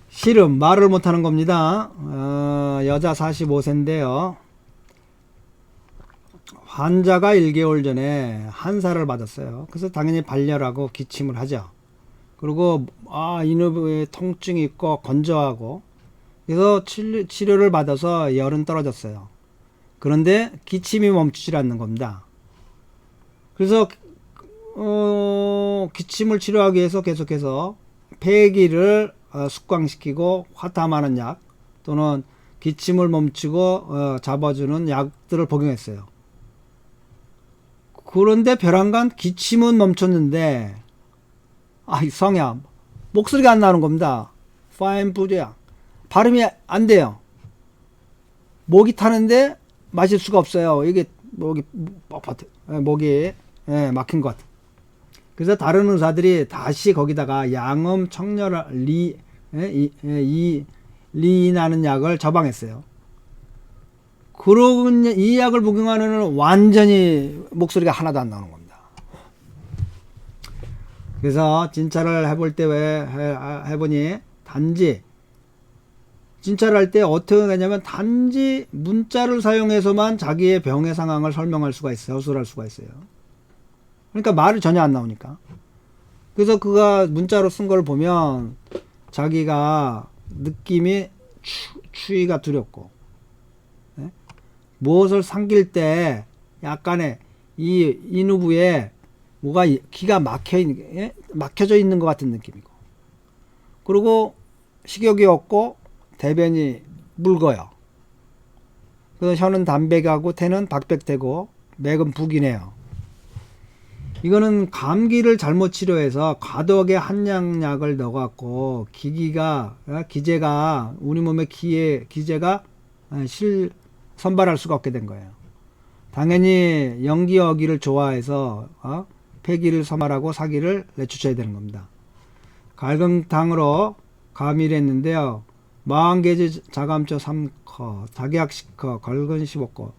실은 말을 못하는 겁니다. 여자 45세인데요. 환자가 1개월 전에 한사를 받았어요. 그래서 당연히 발열하고 기침을 하죠. 그리고 인후부에 통증이 있고 건조하고, 그래서 치료를 받아서 열은 떨어졌어요. 그런데 기침이 멈추지 않는 겁니다. 그래서 기침을 치료하기 위해서 계속해서 폐기를 숙광시키고 화탐하는 약 또는 기침을 멈추고 잡아주는 약들을 복용했어요. 그런데 벼랑간 기침은 멈췄는데 성야 목소리가 안 나오는 겁니다. 파인푸드야 발음이 안 돼요. 목이 타는데 마실 수가 없어요. 이게 목이 막힌 것 같아. 그래서 다른 의사들이 다시 거기다가 양음 청렬 리인하는 약을 처방했어요. 그러고 이 약을 복용하는 완전히 목소리가 하나도 안 나오는 겁니다. 그래서 진찰을 해볼 때 해보니 단지 진찰을 할 때 어떻게 하냐면 단지 문자를 사용해서만 자기의 병의 상황을 설명할 수가 있어요. 서술할 수가 있어요. 그러니까 말이 전혀 안 나오니까. 그래서 그가 문자로 쓴 걸 보면 자기가 느낌이 추위가 두렵고, 무엇을 삼킬 때 약간의 이 인후부에 뭐가 기가 막혀져 있는 것 같은 느낌이고, 그리고 식욕이 없고 대변이 묽어요. 그래서 혀는 담백하고 태는 박백되고 맥은 북이네요. 이거는 감기를 잘못 치료해서 과도하게 한약약을 넣어갖고 기제가 우리 몸의 기제가 선발할 수가 없게 된 거예요. 당연히 연기어기를 좋아해서 폐기를 선발하고 사기를 내쫓아야 되는 겁니다. 갈근탕으로 가미를 했는데요. 마왕계지 자감초 3커, 작약 10커, 걸근 15커,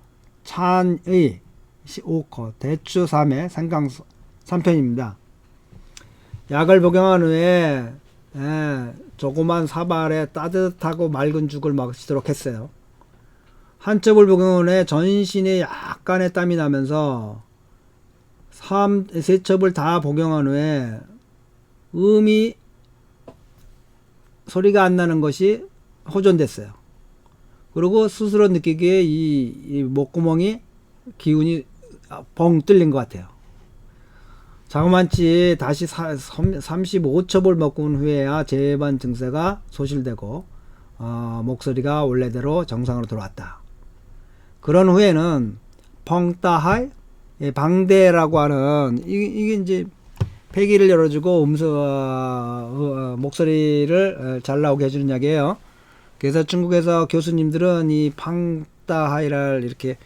찬의 5커, 대추 3회, 생강 3편입니다. 약을 복용한 후에 조그만 사발에 따뜻하고 맑은 죽을 마시도록 했어요. 한 첩을 복용한 후에 전신에 약간의 땀이 나면서 세 첩을 다 복용한 후에 음이 소리가 안 나는 것이 호전됐어요. 그리고 스스로 느끼기에 이 목구멍이 기운이 벙 뚫린 것 같아요. 자그만치 다시 35첩을 먹고 온 후에야 재반 증세가 소실되고 목소리가 원래대로 정상으로 돌아왔다. 그런 후에는 펑따하이 방대라고 하는 이게 이제 폐기를 열어주고 목소리를 잘 나오게 해주는 약이에요. 그래서 중국에서 교수님들은 이 팡따하이를 이렇게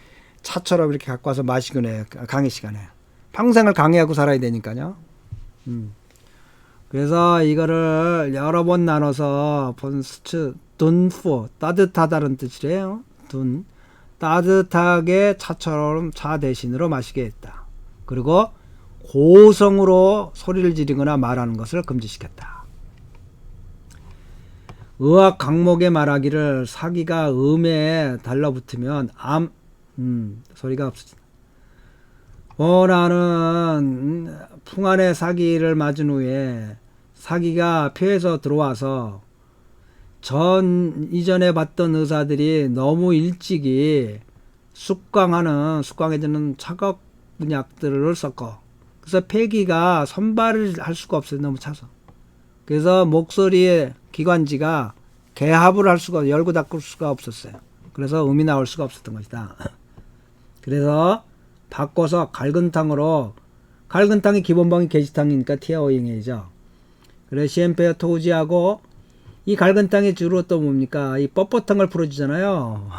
차처럼 이렇게 갖고 와서 마시곤 해요. 강의 시간에. 평생을 강의하고 살아야 되니까요. 그래서 이거를 여러 번 나눠서 본스츠 둔포 따뜻하다는 뜻이래요. 둔 따뜻하게 차처럼 차 대신으로 마시게 했다. 그리고 고성으로 소리를 지르거나 말하는 것을 금지시켰다. 의학 강목에 말하기를 사기가 음에 달라붙으면 소리가 없어진다. 원하는 풍안의 사기를 맞은 후에 사기가 폐에서 들어와서 이전에 봤던 의사들이 너무 일찍이 숙광해지는 차가운 약들을 섞어. 그래서 폐기가 선발을 할 수가 없어요. 너무 차서. 그래서 목소리의 기관지가 개합을 할 수가, 열고 닫을 수가 없었어요. 그래서 음이 나올 수가 없었던 것이다. 그래서 바꿔서 갈근탕이 기본방이 게시탕이니까 티아오잉이죠. 그래서 시엠페어 토우지하고 이 갈근탕이 주로 또 뭡니까? 이 뻣뻣한 걸 풀어주잖아요.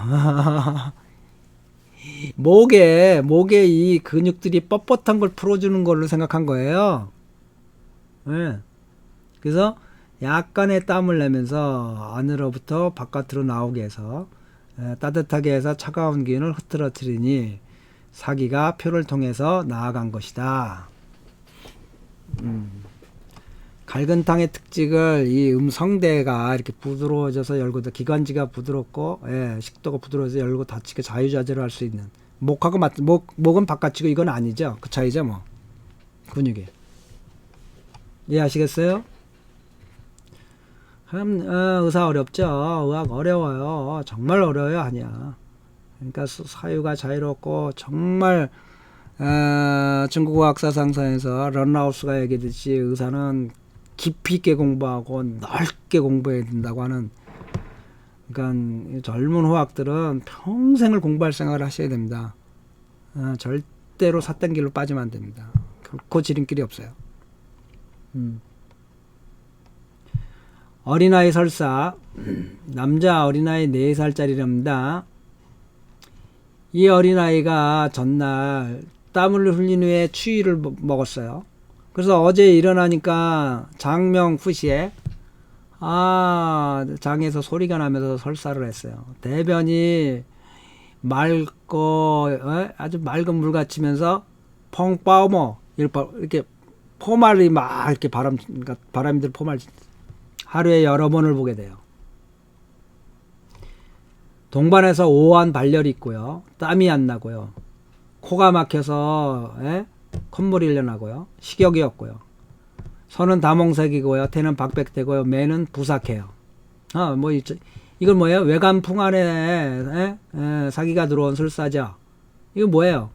목에 이 근육들이 뻣뻣한 걸 풀어주는 걸로 생각한 거예요. 네. 그래서 약간의 땀을 내면서 안으로부터 바깥으로 나오게 해서 따뜻하게 해서 차가운 기운을 흐트러뜨리니 사기가 표를 통해서 나아간 것이다. 갈근탕의 특징을 이 음성대가 이렇게 부드러워져서 열고 기관지가 부드럽고 식도가 부드러워서 열고 닫히게 자유자재로 할 수 있는 목하고 목은 바깥이고 이건 아니죠. 그 차이죠 뭐. 근육이. 이해하시겠어요? 의사 어렵죠. 의학 어려워요. 정말 어려워요. 아니야. 그러니까 사유가 자유롭고 정말 중국 의학 사상사에서 런라우스가 얘기했듯이 의사는 깊이 있게 공부하고 넓게 공부해야 된다고 하는, 그러니까 젊은 의학들은 평생을 공부할 생각을 하셔야 됩니다. 절대로 삿된 길로 빠지면 안 됩니다. 결코 지름길이 없어요. 어린아이 설사, 남자 어린아이 4살짜리랍니다. 이 어린아이가 전날 땀을 흘린 후에 추위를 먹었어요. 그래서 어제 일어나니까 장명 후시에 장에서 소리가 나면서 설사를 했어요. 대변이 맑고 아주 맑은 물 같으면서 펑빠오머 이렇게 포말이 막 이렇게 바람이 들 포말 하루에 여러 번을 보게 돼요. 동반해서 오한 발열이 있고요. 땀이 안 나고요. 코가 막혀서 콧물이 흘러나고요. 식욕이 없고요. 손은 다몽색이고요. 태는 박백되고요. 매는 부삭해요. 이건 뭐예요? 외관풍 안에 사기가 들어온 술사죠. 이거 뭐예요?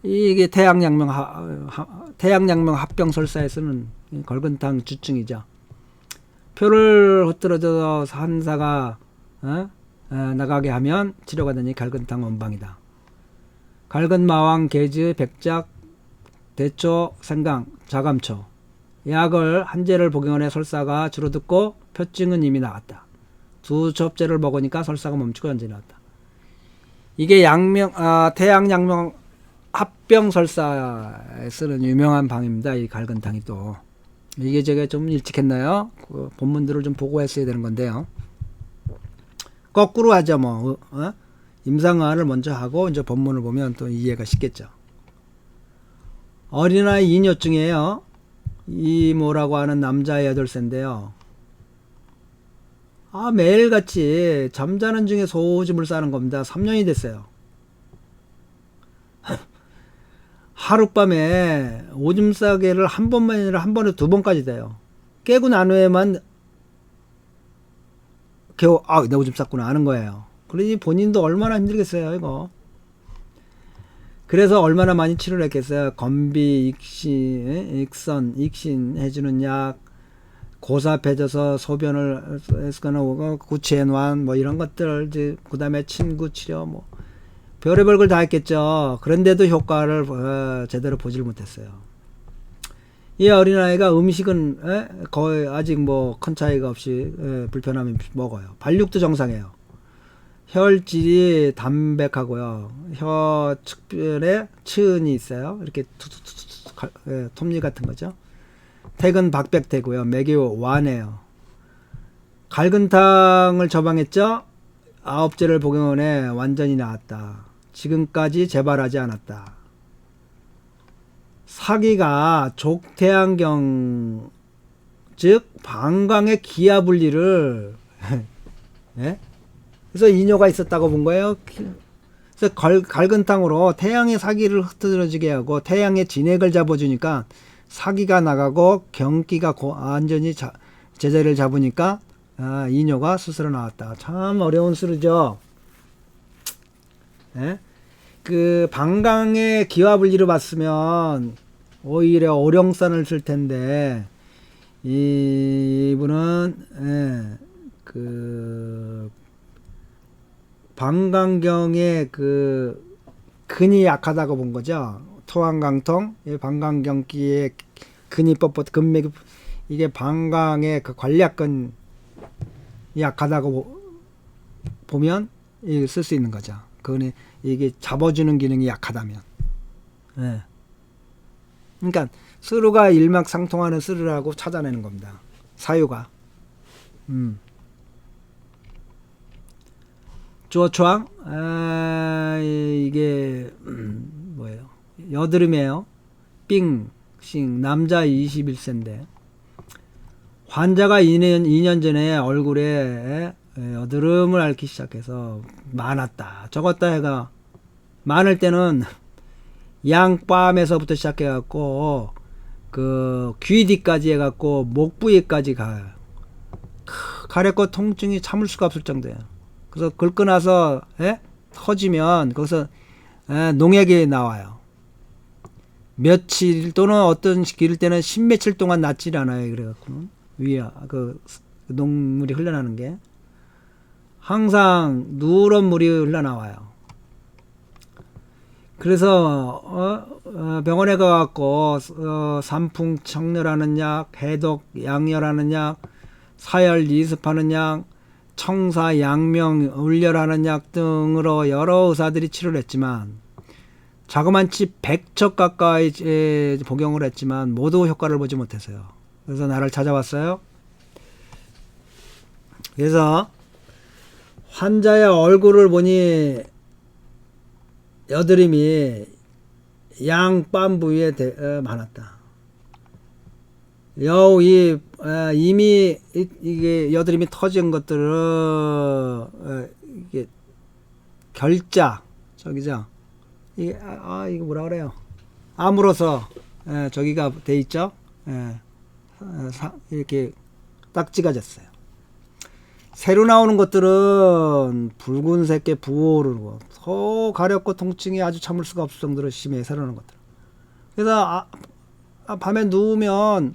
이게 태양양명 합병설사에 쓰는 걸근탕 주증이죠. 표를 흐트러져서 한사가 나가게 하면 치료가 되니 갈근탕 원방이다. 갈근마왕, 계즈, 백작, 대초, 생강, 자감초 약을 한 제를 복용해 설사가 줄어들고 표증은 이미 나왔다. 2첩제를 먹으니까 설사가 멈추고 연전이 나왔다. 이게 태양양명 합병설사에 쓰는 유명한 방입니다. 이 갈근탕이 또. 이게 제가 좀 일찍 했나요? 그 본문들을 좀 보고 했어야 되는 건데요. 거꾸로 하죠, 뭐. 임상의학을 먼저 하고 이제 본문을 보면 또 이해가 쉽겠죠. 어린아이 이뇨증이에요. 이모라고 하는 남자 8세인데요. 매일같이 잠자는 중에 소오줌을 싸는 겁니다. 3년이 됐어요. 하룻밤에 오줌 싸개를 한 번만 아니라 한 번에 2번까지 돼요. 깨고 난 후에만 겨우 내 오줌 쌌구나 하는 거예요. 그러니 본인도 얼마나 힘들겠어요 이거. 그래서 얼마나 많이 치료를 했겠어요. 건비, 익선, 익신 해주는 약, 고사패져서 소변을 쓰거나 구치해놓은 뭐 이런 것들, 그 다음에 친구 치료, 뭐 별의별 걸 다 했겠죠. 그런데도 효과를 제대로 보질 못했어요. 이 어린아이가 음식은 거의 아직 뭐 큰 차이가 없이 불편함이 먹어요. 발육도 정상이에요. 혈질이 담백하고요. 혀 측면에 층이 있어요. 이렇게 톱니 같은 거죠. 택은 박백되고요. 맥이 완해요. 갈근탕을 처방했죠. 9제를 복용해 완전히 나았다. 지금까지 재발하지 않았다. 사기가 족태양경 즉 방광의 기하 분리를 예? 그래서 이뇨가 있었다고 본 거예요. 그래서 갈근탕으로 태양의 사기를 흐트러지게 하고 태양의 진액을 잡아주니까 사기가 나가고 경기가 완전히 제자리를 잡으니까 이뇨가 스스로 나왔다. 참 어려운 수르죠. 예? 그 방광의 기화 분리로 봤으면 오히려 오령산을 쓸 텐데 이분은 그 방광경의 그 근이 약하다고 본 거죠. 토항강통, 방광경기의 근이 뻣뻣 근맥이 이게 방광의 그 관략근이 약하다고 보면 쓸 수 있는 거죠. 그거는 이게 잡아주는 기능이 약하다면. 예. 그러니까 스루가 일맥상통하는 스루라고 찾아내는 겁니다. 사유가. 조초항 이게 뭐예요? 여드름이에요. 삥싱 남자 21세인데 환자가 2년 전에 얼굴에 여드름을 앓기 시작해서 많았다. 적었다 해가 많을 때는 양뺨에서부터 시작해갖고 그 귀 뒤까지 해갖고 목 부위까지 가요. 가래코 통증이 참을 수가 없을 정도예요. 그래서 긁고 나서 터지면 거기서 농약이 나와요. 며칠 또는 어떤 기를 때는 십며칠 동안 낫질 않아요. 그래갖고는 위에 그 녹물이 흘러나는 게 항상 누런 물이 흘러나와요. 그래서 병원에 가갖고 산풍청렬하는 약, 해독 양열하는 약, 사열 이습하는 약, 청사 양명 울열하는 약 등으로 여러 의사들이 치료를 했지만 자그만치 100척 가까이 복용을 했지만 모두 효과를 보지 못했어요. 그래서 나를 찾아왔어요. 그래서 환자의 얼굴을 보니 여드름이 양뺨 부위에 많았다. 이미 이게 여드름이 터진 것들은 이게 결자 저기죠. 이게 이거 뭐라 그래요? 암으로서 저기가 돼 있죠. 이렇게 딱지가 졌어요. 새로 나오는 것들은 붉은색의 부어오르고 더 가렵고 통증이 아주 참을 수가 없을 정도로 심해. 새로 나오는 것들. 그래서 밤에 누우면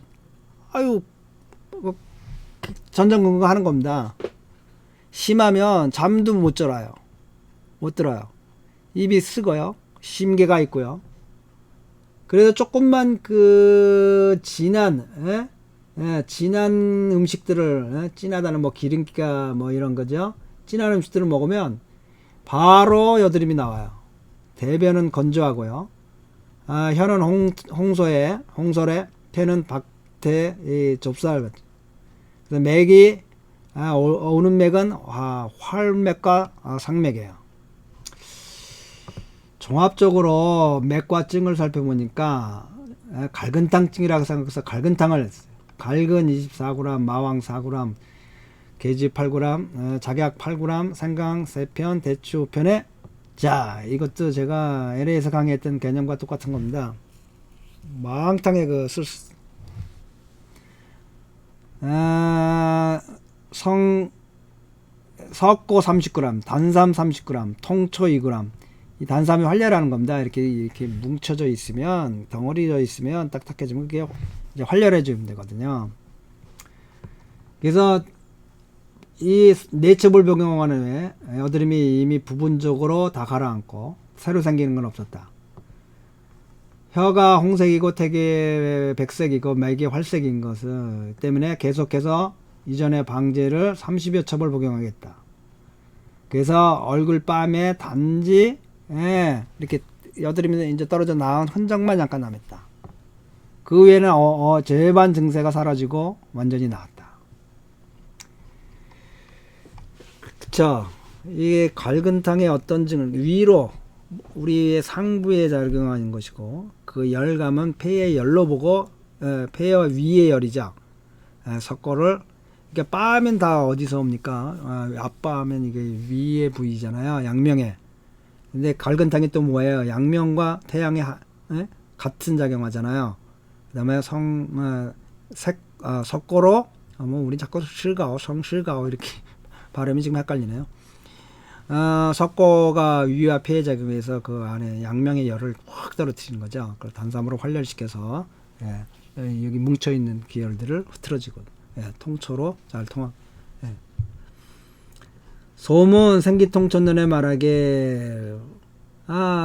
전전긍긍 하는 겁니다. 심하면 잠도 못 들어요. 입이 쓰고요. 심계가 있고요. 그래서 조금만 그 진한 음식들을 진하다는 뭐 기름기가 뭐 이런 거죠. 진한 음식들을 먹으면 바로 여드름이 나와요. 대변은 건조하고요. 혀는 홍솔에 태는 박태 좁쌀 같죠. 그래서 맥이 오는 맥은 활맥과 상맥이에요. 종합적으로 맥과 증을 살펴보니까 갈근탕증이라고 생각해서 갈근탕을 했어요. 갈근 24g, 마왕 4g, 계지 8g, 작약 8g, 생강 3편, 대추 5편에 자 이것도 제가 LA에서 강의했던 개념과 똑같은 겁니다. 망탕에 석고 30g, 단삼 30g, 통초 2g. 이 단삼이 활렬하는 겁니다. 이렇게 뭉쳐져 있으면, 덩어리져 있으면 딱딱해지면 그게 이제 활렬해지면 되거든요. 그래서 이 내첩을 복용하는 후에 여드름이 이미 부분적으로 다 가라앉고 새로 생기는 건 없었다. 혀가 홍색이고 택이 백색이고 맥이 활색인 것을 때문에 계속해서 이전의 방제를 30여 첩을 복용하겠다. 그래서 얼굴 뺨에 단지 이렇게 여드름이 이제 떨어져 나온 흔적만 잠깐 남았다. 그 외에는 절반 증세가 사라지고 완전히 나았다. 그쵸? 이게 갈근탕의 어떤 증을 위로 우리의 상부에 작용하는 것이고 그 열감은 폐의 열로 보고 폐와 위의 열이죠. 석고를 그러니까 빠면 다 어디서 옵니까? 앞빠면 이게 위의 부위잖아요. 양명에. 근데 갈근탕이 또 뭐예요? 양명과 태양이 같은 작용하잖아요. 그다음에 석고로 뭐 우리 자꾸 실가오, 성실가오 이렇게 발음이 지금 헷갈리네요. 석고가 위와 폐에 작용해서 그 안에 양명의 열을 확 떨어뜨리는 거죠. 그걸 단삼으로 활렬시켜서 여기 뭉쳐 있는 기혈들을 흐트러지고 통초로 잘 통합. 소문 생기통촌눈에 말하게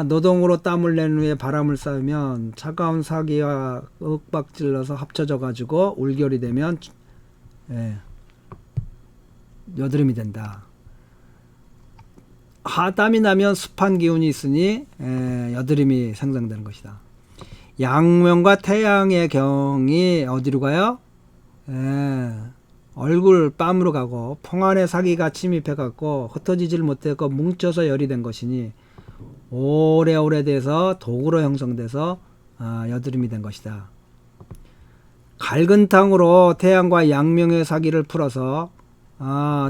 노동으로 땀을 낸 후에 바람을 쏴면 차가운 사기와 윽박질러서 합쳐져 가지고 울결이 되면 여드름이 된다. 땀이 나면 습한 기운이 있으니 여드름이 생성되는 것이다. 양명과 태양의 경이 어디로 가요? 얼굴 뺨으로 가고 풍안에 사기가 침입해 갖고 흩어지질 못했고 뭉쳐서 열이 된 것이니 오래돼서 독으로 형성돼서 여드름이 된 것이다. 갈근탕으로 태양과 양명의 사기를 풀어서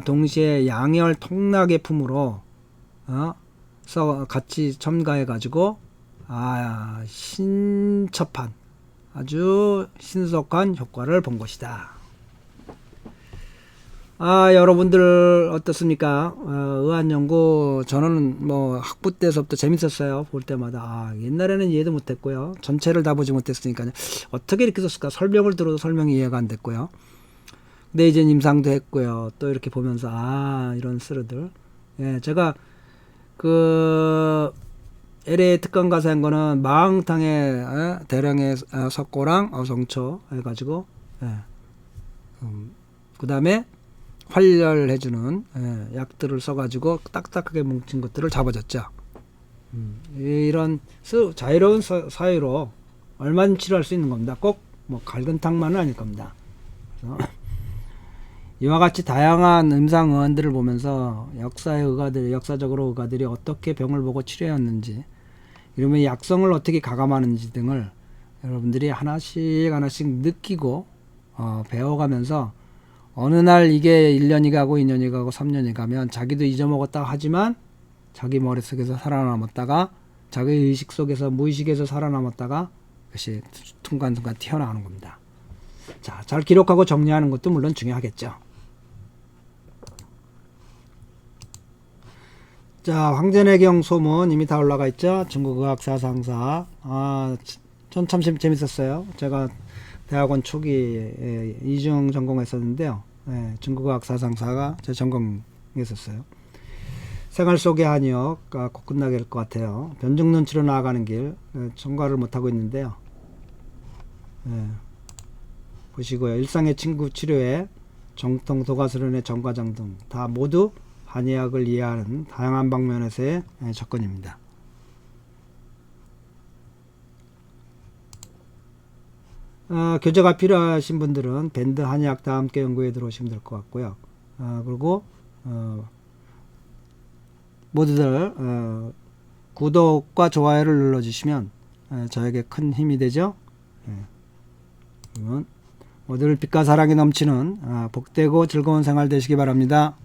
동시에 양열 통락의 품으로 같이 첨가해 가지고 신첩한 아주 신속한 효과를 본 것이다. 여러분들 어떻습니까? 의학연구 저는 뭐 학부 때서부터 재밌었어요. 볼 때마다 옛날에는 이해도 못했고요. 전체를 다 보지 못했으니까 어떻게 이렇게 썼을까? 설명을 들어도 설명이 이해가 안 됐고요. 근데 이제 임상도 했고요. 또 이렇게 보면서 이런 스르들. 제가 그 LA 특강 가서 한 거는 마항탕에 대량의 석고랑 어성초 해가지고 그 다음에 활렬해주는 약들을 써가지고 딱딱하게 뭉친 것들을 잡아줬죠. 이런 자유로운 사유로 얼마든지 치료할 수 있는 겁니다. 꼭 뭐 갈근탕만은 아닐 겁니다. 그래서 이와 같이 다양한 임상의원들을 보면서 역사적으로 의가들이 어떻게 병을 보고 치료했는지, 이러면 약성을 어떻게 가감하는지 등을 여러분들이 하나씩 느끼고 배워가면서 어느 날 이게 1년이 가고 2년이 가고 3년이 가면 자기도 잊어먹었다 하지만 자기 머릿속에서 살아남았다가 자기 의식 속에서 무의식에서 살아남았다가 그것이 순간순간 튀어나오는 겁니다. 자, 잘 기록하고 정리하는 것도 물론 중요하겠죠. 자, 황제내경 소문 이미 다 올라가 있죠. 중국의학사상사. 전 참 재밌었어요. 제가 대학원 초기에 이중 전공했었는데요. 중국의학사상사가 제 전공했었어요. 생활 속의 한의학 곧 끝나게 될 것 같아요. 변증눈치로 나아가는 길 총괄을 못하고 있는데요. 보시고요. 일상의 친구 치료에 정통 도가스론의 정과정 등 다 모두 한의학을 이해하는 다양한 방면에서의 접근입니다. 교재가 필요하신 분들은 밴드 한의학 다 함께 연구에 들어오시면 될 것 같고요. 그리고 모두들 구독과 좋아요를 눌러주시면 저에게 큰 힘이 되죠. 그러면 모두들 빛과 사랑이 넘치는 복되고 즐거운 생활 되시기 바랍니다.